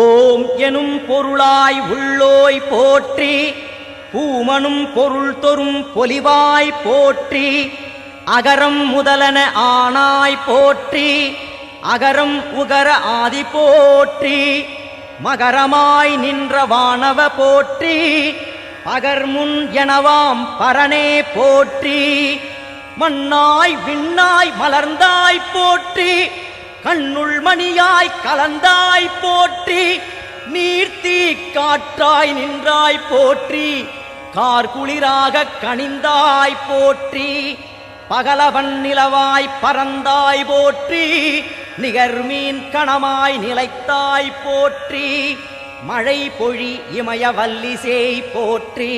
ஓம் எனும் பொருளாய் உள்ளோய் போற்றி, பூமனும் பொருள் தொறும் பொலிவாய் போற்றி, அகரம் முதலன ஆனாய் போற்றி, அகரம் உகர ஆதி போற்றி, மகரமாய் நின்ற வானவ போற்றி, பகர்முன் எனவாம் பரனே போற்றி, மண்ணாய் விண்ணாய் மலர்ந்தாய் போற்றி, கண்ணுள் மணியாய் கலந்தாய் போற்றி, நீர்த்தீ காற்றாய் நின்றாய் போற்றி, கார்குளிராக கனிந்தாய் போற்றி, பகலவன் நிலவாய் பறந்தாய் போற்றி, நிகர்மீன் கணமாய் நிலைத்தாய் போற்றி, மழை பொழி இமய வல்லிசேய் போற்றி,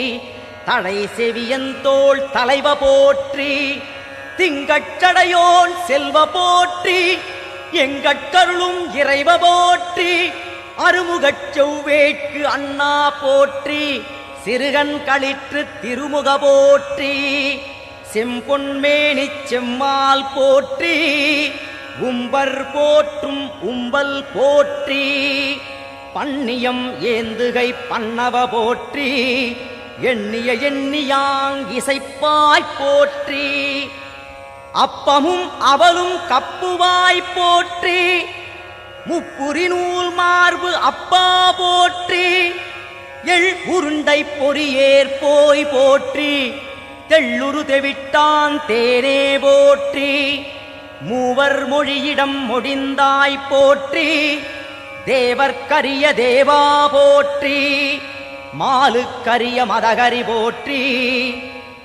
தடை செவியந்தோள் தலைவ போற்றி, திங்கட்சடையோன் செல்வ போற்றி, எங்கட்கருளும் இறைவ போற்றி, அருமுகச் செவ்வேட்கு அண்ணா போற்றி, சிறுகன் களிற்று திருமுக போற்றி, செம்பொன்மேனிச் செம்மால் போற்றி, உம்பர் போற்றும் உம்பல் போற்றி, பன்னியம் ஏந்துகை பன்னவ போற்றி, எண்ணிய எண்ணியாங் இசைப்பாய் போற்றி, அப்பமும் அவலும் கப்புவாய் போற்றி, முப்புரி நூல் மார்பு அப்பா போற்றி, எள் உருண்டை பொறியேற் போய் போற்றி, தெள்ளுரு தெவிட்டான் தேனே போற்றி, மூவர் மொழியிடம் மொழிந்தாய் போற்றி, தேவர்க்கரிய தேவா போற்றி, மாலுக்கரிய மதகரி போற்றி,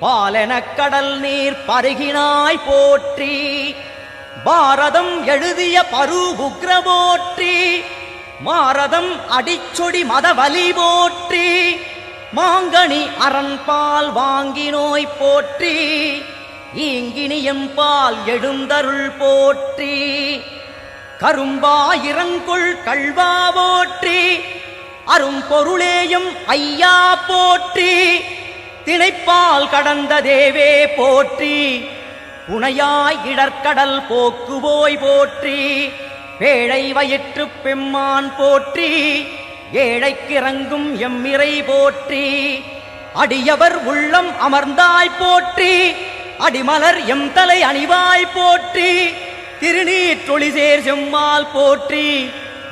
பாலெனக் கடல் நீர் பருகினாய் போற்றி, பாரதம் எழுதிய பருவுக்ர போற்றி, மாரதம் அடிச்சொடி மதவலி போற்றி, மாங்கனி அரண்பால் வாங்கினோய் போற்றி, ஈங்கினியம்பால் எழுந்தருள் போற்றி, கரும்பாயிரங்குள் கள்வா போற்றி, அரும்பொருளேயும் ஐயா போற்றி, திணைப்பால் கடந்த தேவே போற்றி, புனையாய் இடர்கடல் போக்குவோய் போற்றி, பேழை வயிற்று பெம்மான் போற்றி, ஏழைக்கிறங்கும் எம்மிறை போற்றி, அடியவர் உள்ளம் அமர்ந்தாய் போற்றி, அடிமலர் எம் தலை அணிவாய் போற்றி, திருநீற்றொளிசேர் செம்மால் போற்றி,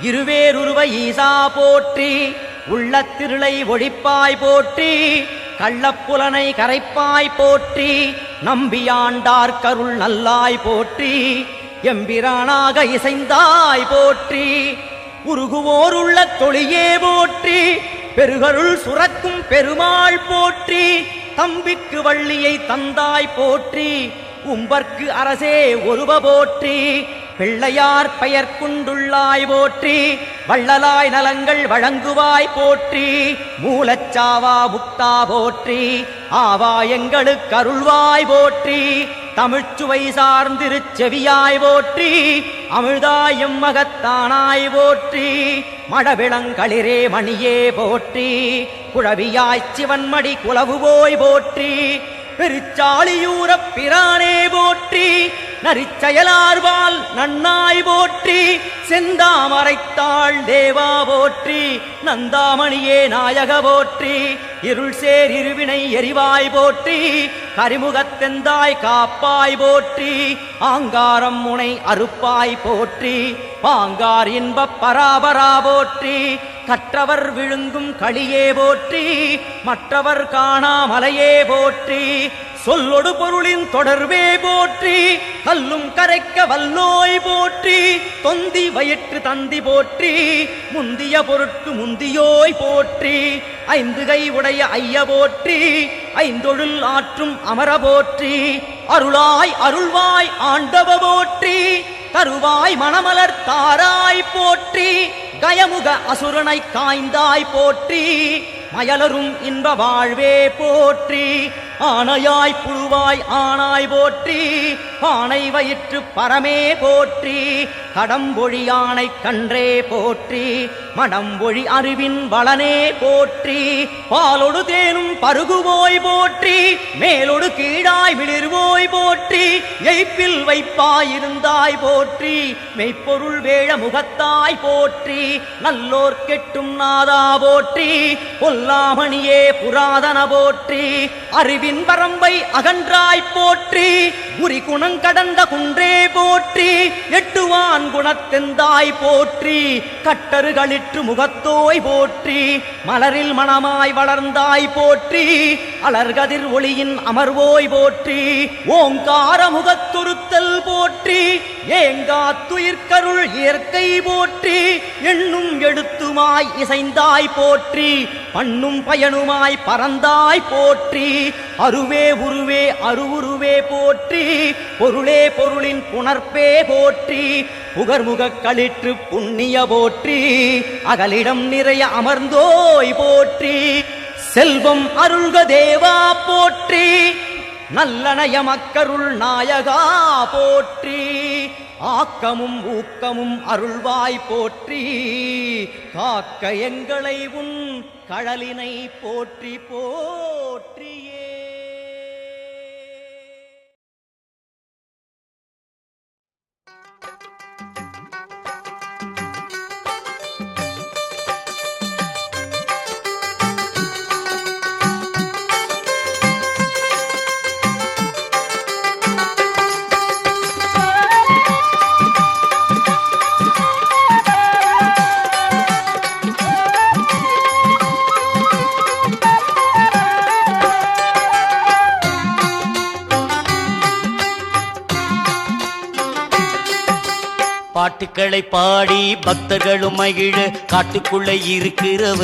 இருவேருருவ ஈசா போற்றி, உள்ளத்திருளை ஒழிப்பாய் போற்றி, கள்ளப்புலனை கரைப்பாய் போற்றி, நம்பியாண்டார்கருள் நல்லாய் போற்றி, எம்பிரானாக இசைந்தாய் போற்றி, உருகுவோர் உள்ள தொழியே போற்றி, பெருகருள் சுரக்கும் பெருமாள் போற்றி, தம்பிக்கு வள்ளியை தந்தாய் போற்றி, உம்பர்க்கு அரசே ஒருவ போற்றி, பிள்ளையார் பெயர் கொண்டுள்ளாய் போற்றி, வள்ளலாய் நலங்கள் வழங்குவாய் போற்றி, மூலச்சாவா முக்தா போற்றி, ஆவா எங்களுக்கு அருள்வாய் போற்றி, தமிழ்ச்சுவை சார்ந்திருச் செவியாய் போற்றி, அமிழ்தாயம் மகத்தானாய் போற்றி, மடவிளங்களிரே மணியே போற்றி, குழவியாய்ச் சிவன்மடி குலவுவோய் போற்றி, பெருச்சாளியூரப் பிரானே போற்றி, நரிச்செயலார்வால் நன்னாய் போற்றி, செந்தாமரைத்தாள் தேவா போற்றி, நந்தாமணியே நாயக போற்றி, இருள் சேர் இருவினை எரிவாய் போற்றி, கரிமுகத்தெந்தாய் காப்பாய் போற்றி, ஆங்காரம் முனை அறுப்பாய் போற்றி, பாங்கார் இன்பப் பராபரா போற்றி, கற்றவர் விழுங்கும் களியே போற்றி, மற்றவர் காணாமலையே போற்றி, சொல்லொடு பொருளின் தொடர்பே போற்றி, கல்லும் கரைக்க வல்லோய் போற்றி, தொந்தி வயிற்று தந்தி போற்றி, முந்திய பொருட்கு முந்தியோய் போற்றி, ஐந்து கை உடைய ஐய போற்றி, ஐந்தொழில் ஆற்றும் அமர போற்றி, அருளாய் அருள்வாய் ஆண்டவ போற்றி, தருவாய் மணமலர் தாராய் போற்றி, கயமுக அசுரனை காய்ந்தாய் போற்றி, மயலரும் இன்ப வாழ்வே போற்றி, ஆனையாய் புழுவாய் ஆனாய் போற்றி, ஆனை வயிற்று பரமே போற்றி, கடம்பொழி யானை கன்றே போற்றி மடம்பொழி அறிவின் வளனே போற்றி பாலொடு தேனும் பருகுவோய் போற்றி மேலொடு கீழாய் விளிர்வோய் போற்றி எய்ப்பில் வைப்பாயிருந்தாய் போற்றி மெய்ப்பொருள் வேழ முகத்தாய் போற்றி நல்லோர் கெட்டும் நாதா போற்றி பொல்லாமணியே புராதன போற்றி அறிவின் வரம்பை அகன்றாய் போற்றி உரி குணங்கடந்த குன்றே போற்றி எட்டுவான் குணத்தெந்தாய் போற்றி கட்டறுகளிற்று முகத்தோய் போற்றி மலரில் மணமாய் வளர்ந்தாய் போற்றி அலர்கதிர் ஒளியின் அமர்வோய் போற்றி ஓங்கார முகத்துருத்தல் போற்றி ஏங்காத்துயிர்கருள் இயற்கை போற்றி எண்ணும் எழுத்துமாய் இசைந்தாய் போற்றி பண்ணும் பயனுமாய் பறந்தாய் போற்றி அருவே உருவே அருவுருவே போற்றி பொருளே பொருளின் புணர்ப்பே போற்றி புகர்முகக் களிற்று புண்ணிய போற்றி அகலிடம் நிறைய அமர்ந்தோய் போற்றி செல்வம் அருள்க தேவா போற்றி நல்லனய மக்கருள் நாயகா போற்றி ஆக்கமும் ஊக்கமும் அருள்வாய் போற்றி காக்க எங்களை உன் கழலினை போற்றி போற்றியே. பாட்டுக்களை பாடி பக்தர்களும் மகிழ காட்டுக்குள்ள இருக்கிறவ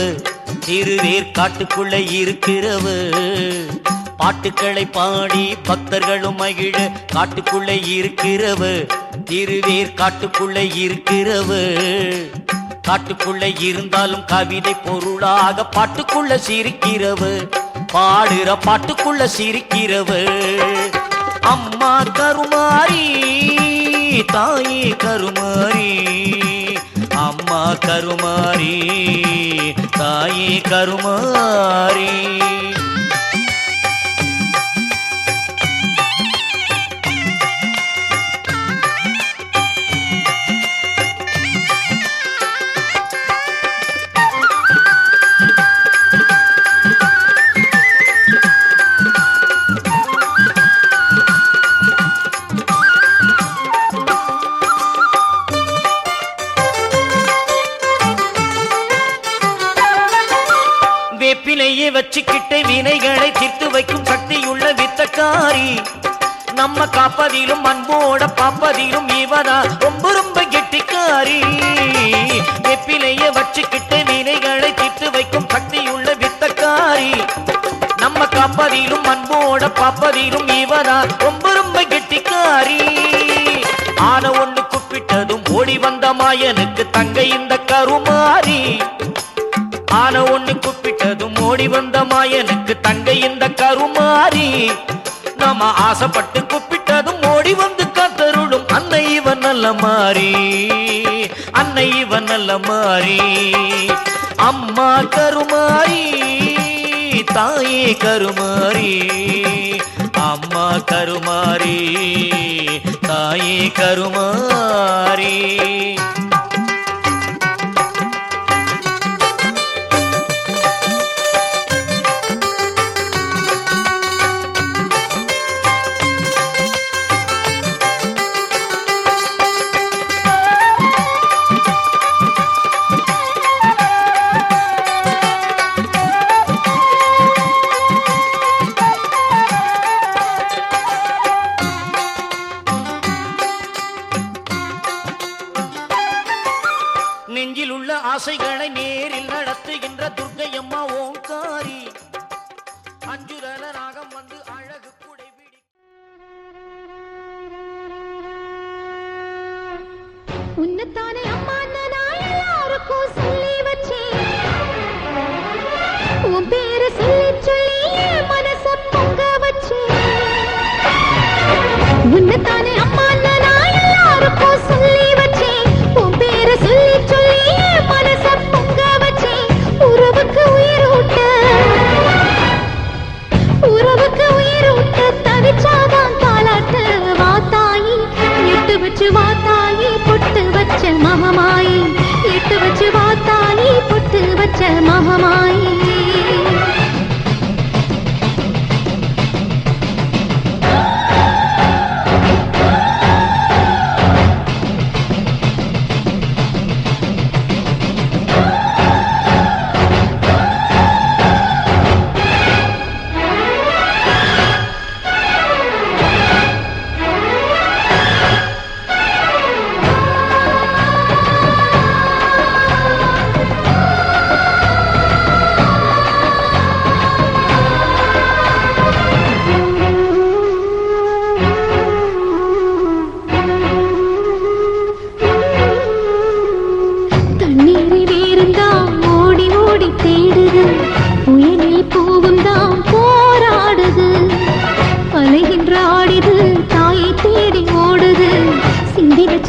திருவேர் காட்டுக்குள்ள இருக்கிறவ பாட்டுக்களை பாடி பக்தர்களும் மகிழ காட்டுக்குள்ள இருக்கிறவ திருவேர் காட்டுக்குள்ள இருக்கிறவ காட்டுக்குள்ள இருந்தாலும் கவிதை பொருளாக பாட்டுக்குள்ள சிரிக்கிறவ பாடுற பாட்டுக்குள்ள சிரிக்கிறவ அம்மா கருமாரி தாயே கருமாரி அம்மா கருமாரி தாயே கருமாரி வேப்பிலையே வச்சுக்கிட்ட வினைகளை தீர்த்து வைக்கும் சக்தியுள்ள வித்தக்காரி நம்ம காப்பதிலும் அன்போட பாப்பதிலும் இவதா ரொம்ப ரொம்ப கெட்டிக்காரி வேப்பிலையே வச்சுக்கிட்ட வினைகளை தீர்த்து வைக்கும் சக்தியுள்ள வித்தக்காரி நம்ம காப்பதிலும் அன்போட பாப்பதிலும் இவதா ரொம்ப ரொம்ப கெட்டிக்காரி ஆன ஒண்ணு கூப்பிட்டதும் ஓடி வந்த மாயனுக்கு தங்க இந்த கருமாரி ஆன ஒண்ணு கூப்பிட்டதும் ஓடி வந்த மாயனுக்கு தங்க இந்த கருமாரி நாம ஆசைப்பட்டு கூப்பிட்டதும் ஓடி வந்து காத்தருளும் அன்னை இவன் நல்ல மாறி அன்னை இவன் நல்ல மாறி அம்மா கருமாரி தாயே கருமாரி அம்மா கருமாரி தாயே கருமாரி நெஞ்சில் உள்ள ஆசைகளை நேரில் நடத்துகின்ற துர்க்கையம்மா ஓங்காரி அஞ்சுதல ராகம் வந்து அழகு குடைபிடி உன்னத்தானே அம்மா நான் எல்லாருக்கும் சொல்லி வச்சேன் உன் பேரை சொல்லி சொல்லி என் மனச பொங்க வச்சேன் உன்னத்தானே அம்மா நான் எல்லாருக்கும் சொல்லி வச்சேன் தவிச்சாதான் தாலாட்டு வாத்தாயி எட்டு வச்சு வாத்தாயி பொட்டு வச்ச மகமாயி எட்டு வச்சு வாத்தாயி பொட்டு வச்ச மகமாயி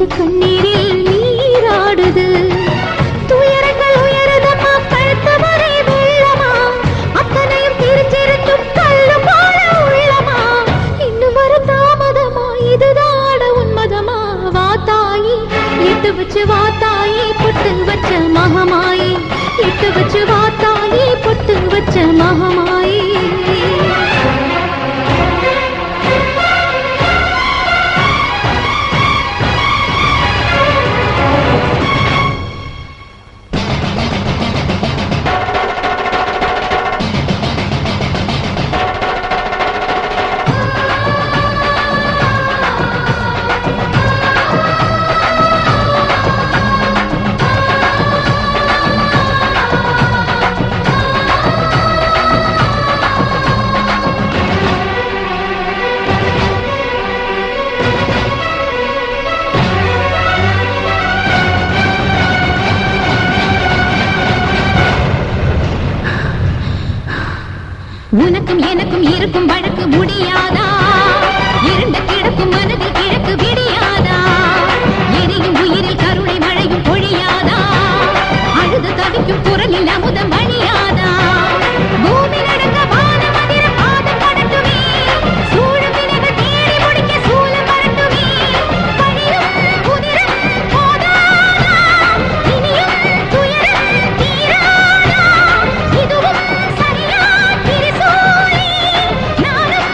கண்ணீரில் நீராடுது துயரங்கள் உயரதமா கழுத்து வரை வெள்ளமா அத்தனையும் பிரிச்சிருந்தும் கல்லு போல உள்ளமா இன்னும் வர தாமதமா இதுதாட உன்மதமா வாத்தாயி எட்டு வச்சு வாத்தாயி பொட்டு வச்ச மகமாயி எட்டு வச்சு வாத்தாயி பொட்டு வச்ச மகமாயி உனக்கும் எனக்கும் இருக்கும் வழக்கு முடியாதா இருண்ட கிடக்கும் மனதில் கிழக்கு விடியாதா எரியும் உயிரில் கருணை மழையும் பொழியாதா அழுது தவிக்கும் குரலில் அமுதம் வழியாதா பூமி நடக்க வானம் அதிர பாதம் படட்டுமே சூழும் வினைகள் தேடி முடிக்க சூழல் வரட்டுமே பணியும் குதிரம் போதாதா இனியும் துயரம் தீராதா இதுவும் சரியா நானும்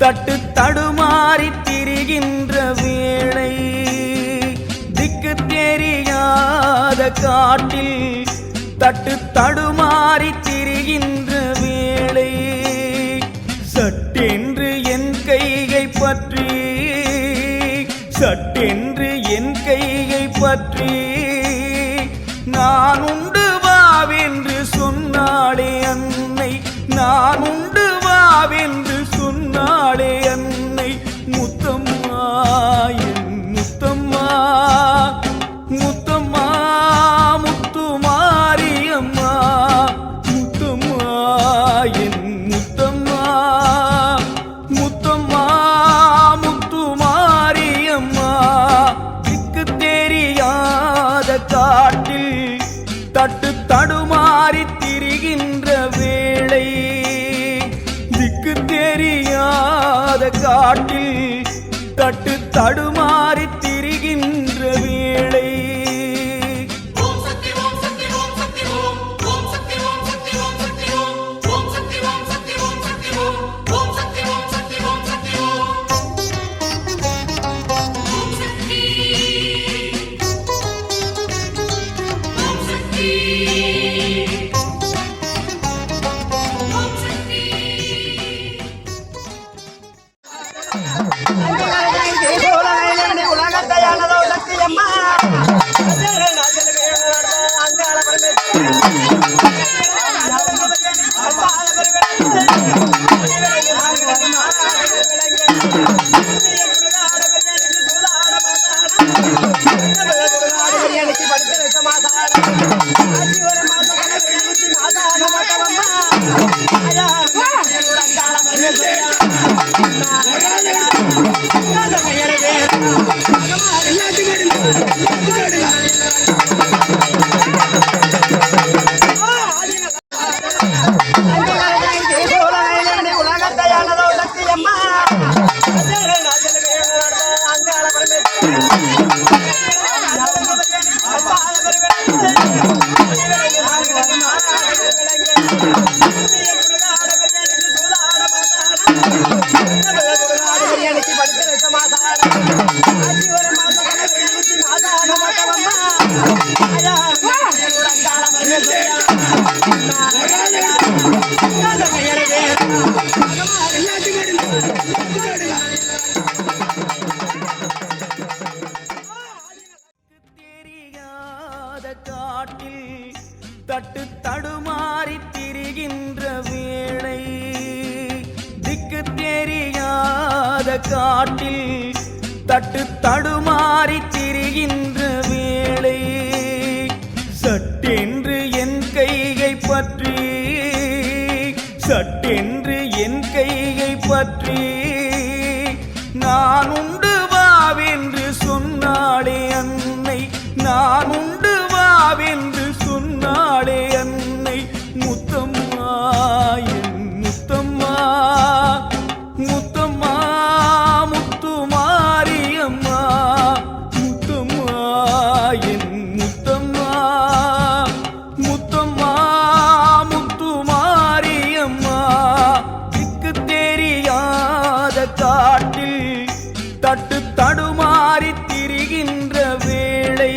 தட்டு தடுமாறி திரிகின்ற வேளை திக்கு தெரியாத காட்டில் தட்டு தடுமாறி திரிகின்ற வேளை சட்டென்று என் கையை பற்றி சட்டென்று என் கையை பற்றி நான் உண்டு வாவென்று சொன்னாளே அன்னை நான் உண்டு வாவென்று சொன்னாளே அன்னை முத்தம்மா என் முத்தம்மா முத்தம்மா முத்துமாரியம்மா முத்தம்மா என் முத்தம்மா முத்தம்மா முத்துமாரியம்மா திக்கு தெரியாத காட்டில் தட்டு தடுமாறி திரிகின்ற வேளை திக்கு தெரியாத காட்டில் தட்டு தடுமாறி திரிகின்ற வேளை காட்டில் தட்டு தடுமாறி திரிகின்ற வேளை திக்கு தெரியாத காட்டில் தட்டு தடுமாறி திரிகின்ற வேளை சட்டென்று என் கையை பற்றி சட்டென்று என் கையை பற்றி நான் உண்டு வாவென்று சொன்னாளே அன்னை நான் உண்டு வாவென்று சொன்னாளே அன்னை முத்தம்மா என் முத்தம்மா முத்தம்மா முத்துமாரியம்மா முத்தம்மா என் முத்தம்மா முத்தம்மா முத்துமாரியம்மா திக்கு தெரியாத காட்டில் தட்டு தடுமாறி திரிகின்ற வேளை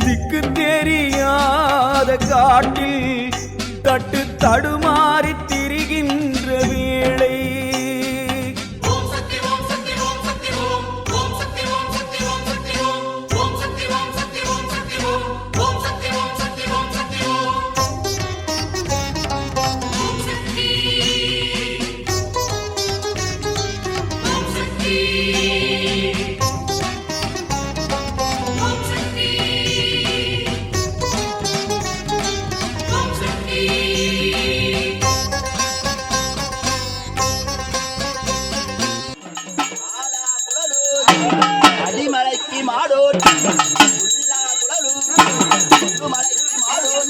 திக்கு தெரியாத காட்டில் தட்டு தடுமாறி திரிகின்ற வேளை அடிமலைக்கு மாடோர் உள்ளா குழலும் மலைக்கு மாடோர்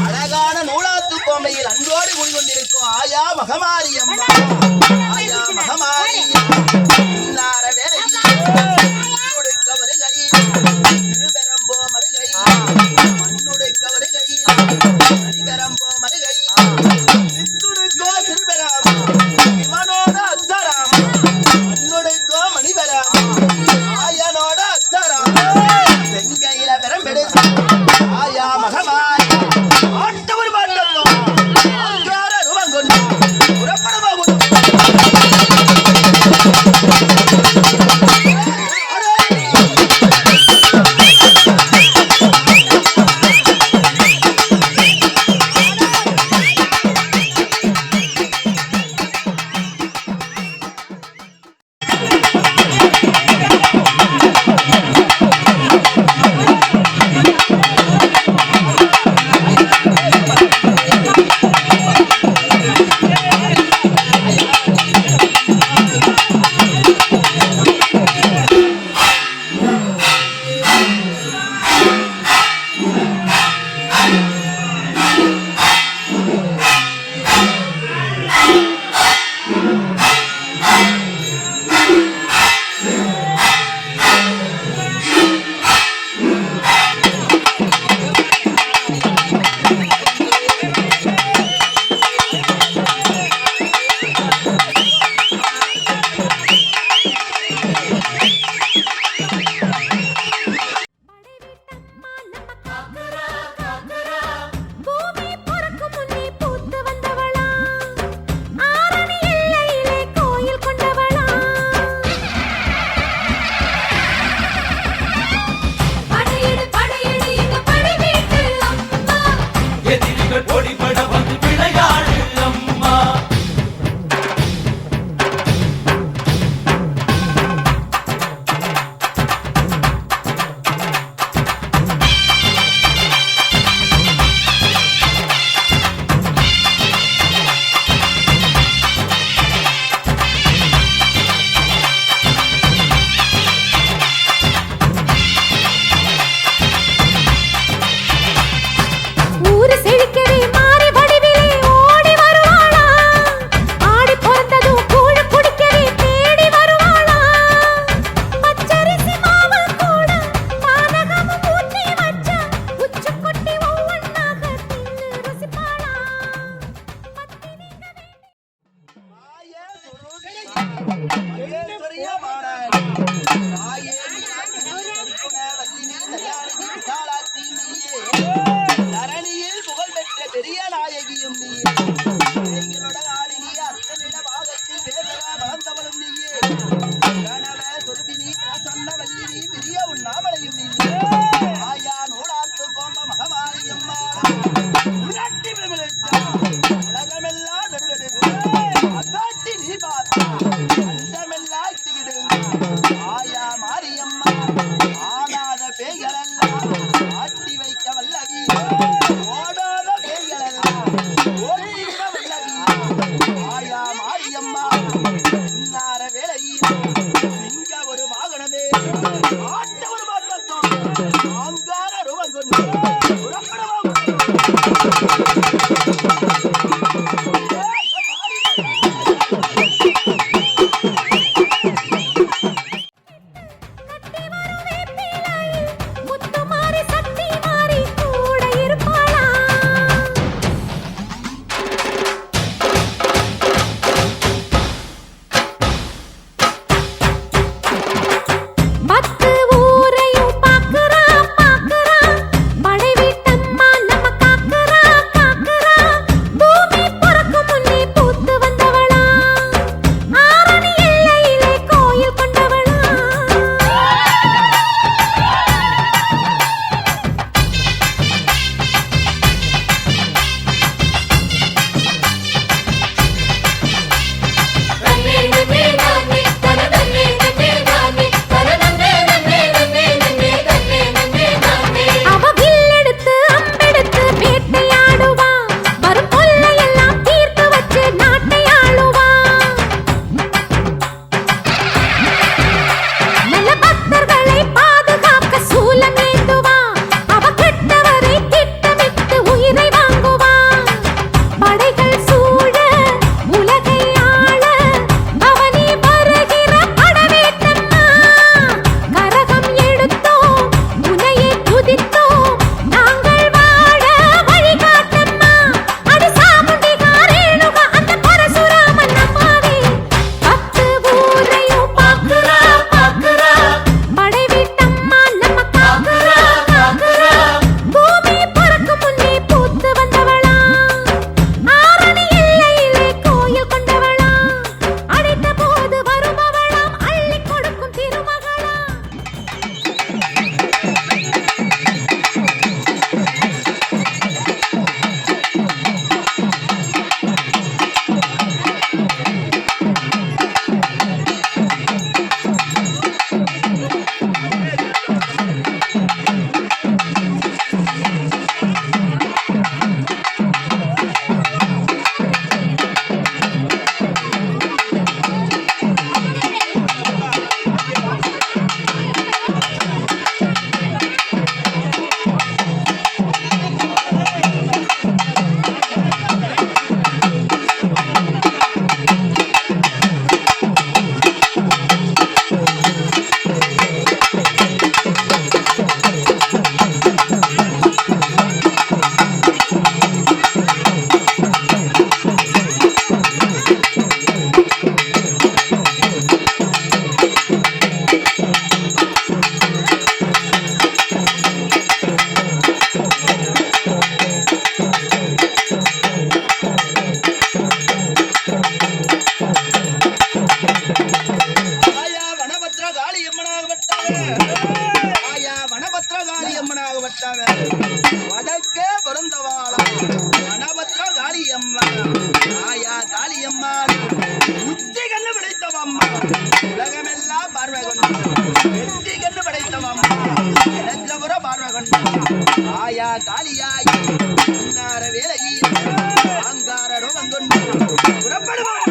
அழகான நூலாத்து கோமையில் அன்போடு குடிகொண்டிருக்கும் ஆயா மகமாரியம்மா ஆயா மகமாரியம்மா இன்னார வேளையில் மண்ணுடுக்க வருகையில் திருபெரம்போ மருகையில் மண்ணுடுக்க வருகையில் திருபெரம்போ மருகையில் சித்துடுக்கோ திருபெராம் இவனோட அத்தராம் மண்ணுடுக்கோ மணிபெராம் ஆயனோட அத்தராம் வெங்கையில பெரம்பெடுத்து ஆயா மகமாய் ஆட்டவர் பாட்டத்தோம் ஆங்கார ரூபங்கொண்டு புறப்படமாகும் பூமி பிறக்கும் முன்னே பூத்து வந்தவளா ஆரணி எல்லையிலே கோயில் கொண்டவளா படையெடு படையெடு எங்க படை வீட்டு அம்மா எதிரிகள் பொடிபட வந்து விளையாடு அம்மா ஊரு செழிக்கவே மாறி வடிவிலே ஓடி வருவாளா ஆடி பிறந்ததும் கூழு குடிக்கவே தேடி வருவாளா பச்சரிசி மாவு கூட பானகமும் ஊத்தி வச்ச உச்சு கொட்டி ஒவ்வொன்னாக தின்னு ருசிப்பாளா தரணியில் புகழ் பெற்ற பெரிய நாயகியும் நீயே எங்களோட நாடினி அத்தனிட பாகத்தில் வேதனா வளர்ந்தவளும் நீயே கணவ சொருபினி பிரசன்ன வல்லினி பெரிய உண்ணாமலையும் நீயே ஆயா நூலாத்து கோம்ப மகமாரியம்மா உரட்டி விழுமிழத்தா உலகமெல்லாம் நடுவெடுத்து அதாட்டி நீ பார்த்தா அண்டமெல்லாம் திகிடுங்க ஆயா மாரியம்மா ஆடாத பேய்களெல்லாம் ஆட்டி வைக்க வல்லவி ஓடாத பேய்களெல்லாம் ஓடிக்க வல்லவி ஆயா மாரியம்மா இன்னார வேளையில் இங்க ஒரு வாகனமே ஆட்ட ஒரு மாற்றத்தோம் ஆங்கார ரூபங்கொண்டு புறப்படவும் கட்டி வரும் வேப்பிலையில் முத்து மாறி சக்தி மாறி கூட இருப்பாளா பத்து வெற்றி கண்டு படைத்தவம் இடத்திலபுர பார்வகன் ஆயா காளியாய் உன்னார வேலையில் ஆங்கார ரோகம் கொண்டு புறப்படுவான்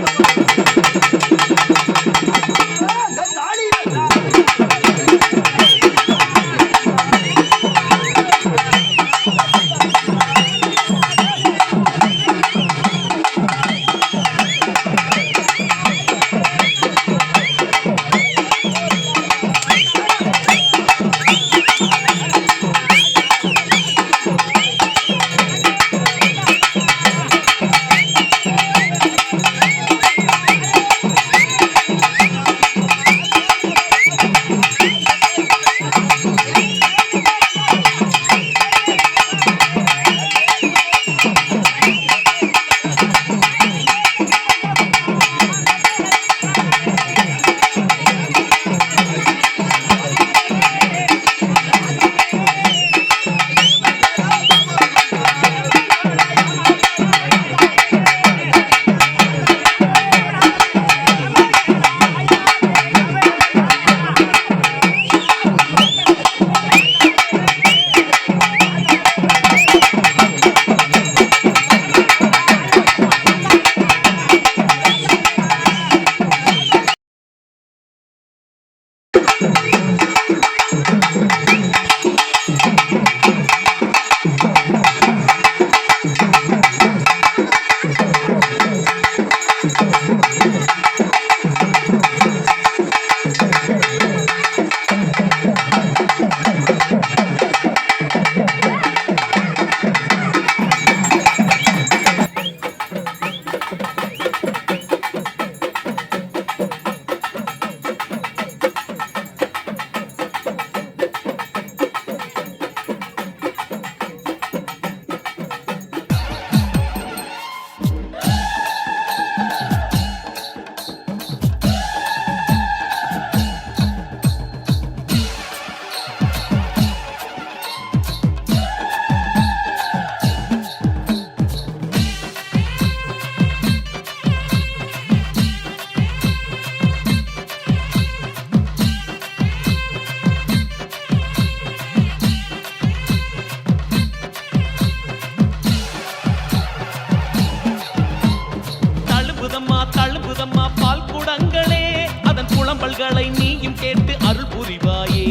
புலம்பல்களை நீயும் கேட்டு அருள் புரிவாயே.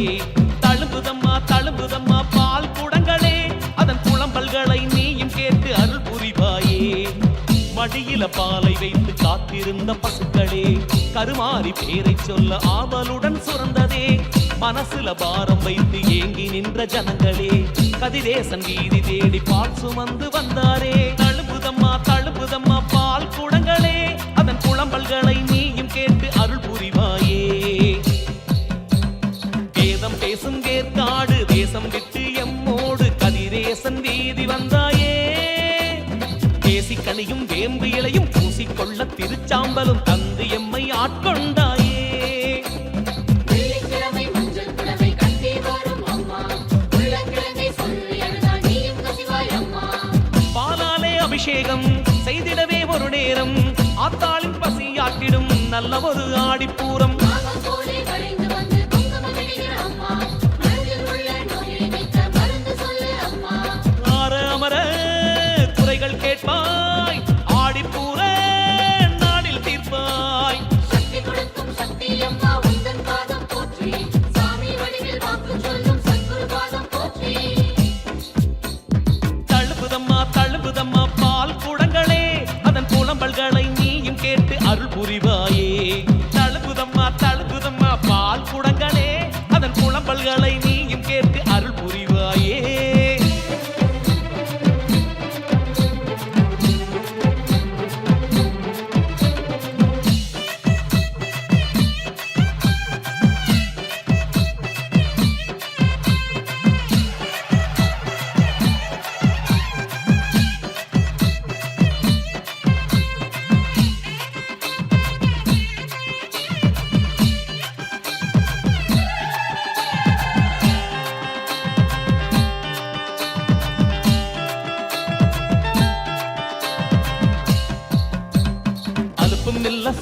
தழும்புதம்மா தழும்புதம்மா பால் குடங்களே, அதன் புலம்பல்களை நீயும் கேட்டு அருள் புரிவாயே. மடியில பாலை வைத்து காத்திருந்த பசுக்களே, கருமாறி பேரை சொல்ல ஆவலுடன் சுரந்ததே. மனசுல பாரம் வைத்து ஏங்கி நின்ற ஜனங்களே, கதிரேசன் வீதி தேடி பால் சுமந்து வந்தாரே. தழும்புதம்மா தழும்புதம்மா பால் குடங்களே, அதன் புலம்பல்களை நீயும் கேட்டு அருள் புரிவாயே. வேதம் பேசும் கேற்காடு தேசம் விட்டு எம்மோடு கதிரேசன் வீதி வந்தாயே. தேசிக்கனியும் வேம்பு இலையும் பூசிக்கொள்ள திருச்சாம்பலும் தந்து எம்மை ஆட்கொண்டாயே. பாலாலே அபிஷேகம் செய்திடவே ஒரு நேரம், ஆத்தாளின் பசியாற்றிடும் நல்ல ஒரு ஆடிப்பூரம். அமர குறைகள் கேட்பாய், ஆடிப்பூர நாடில் தீர்ப்பாய். தழும்புதம்மா தழும்புதம்மா பால் குடங்களே, அதன் புலம்பல்களை நீயும் கேட்டு அருள் புரிவாயே. தழும்புதம்மா தழும்புதம்மா பால் குடங்களே, அதன் புலம்பல்களை நீயும் கேட்டு அருள் புரிவாயே.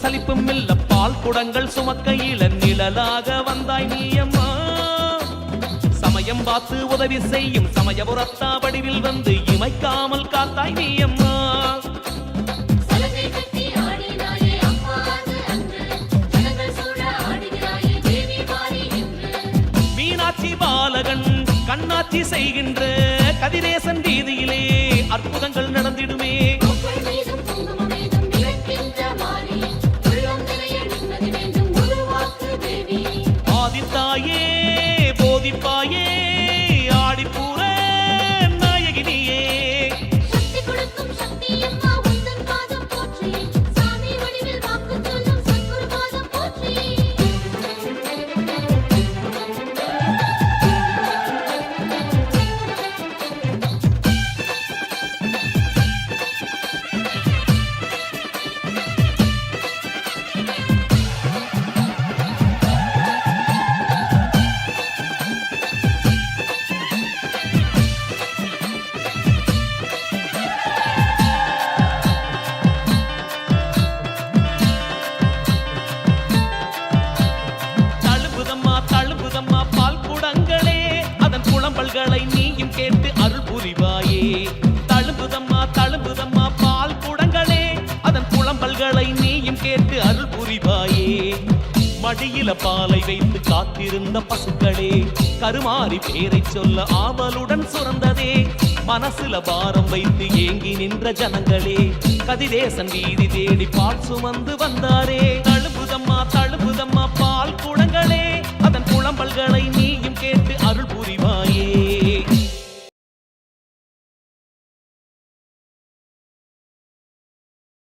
சலிப்பும் இல்ல பால் குடங்கள் சுமக்கையில நிழலாக வந்தாய் நீயம்மா சமயம் பார்த்து உதவி செய்யும் சமயபுரத்தா வடிவில் வந்து இமைக்காமல் காத்தாய் நீயம்மா மீனாட்சி பாலகன் கண்ணாட்சி செய்கின்ற கதிரேசன் வீதியிலே அற்புதங்கள் நடந்திடுமே ஆதித்தாயே போதிப்பாயே ஆடிப்பூர நாயகினியே தழும்புதம்மா பால் குடங்களே அதன் புலம்பல்களை நீயும் கேட்டு அருள் புரிவாயே தழும்புதம்மா பால் குடங்களே அதன் புலம்பல்களை நீயும் கேட்டு அருள் புரிவாயே மடியில பாலை வைத்து காத்திருந்த பசுக்களே கருமாறி பேரை சொல்ல ஆவலுடன் சுரந்ததே மனசுல பாரம் வைத்து ஏங்கி நின்ற ஜனங்களே கதிரேசன் வீதி தேடி பால் சுமந்து வந்தாரே தழும்புதம்மா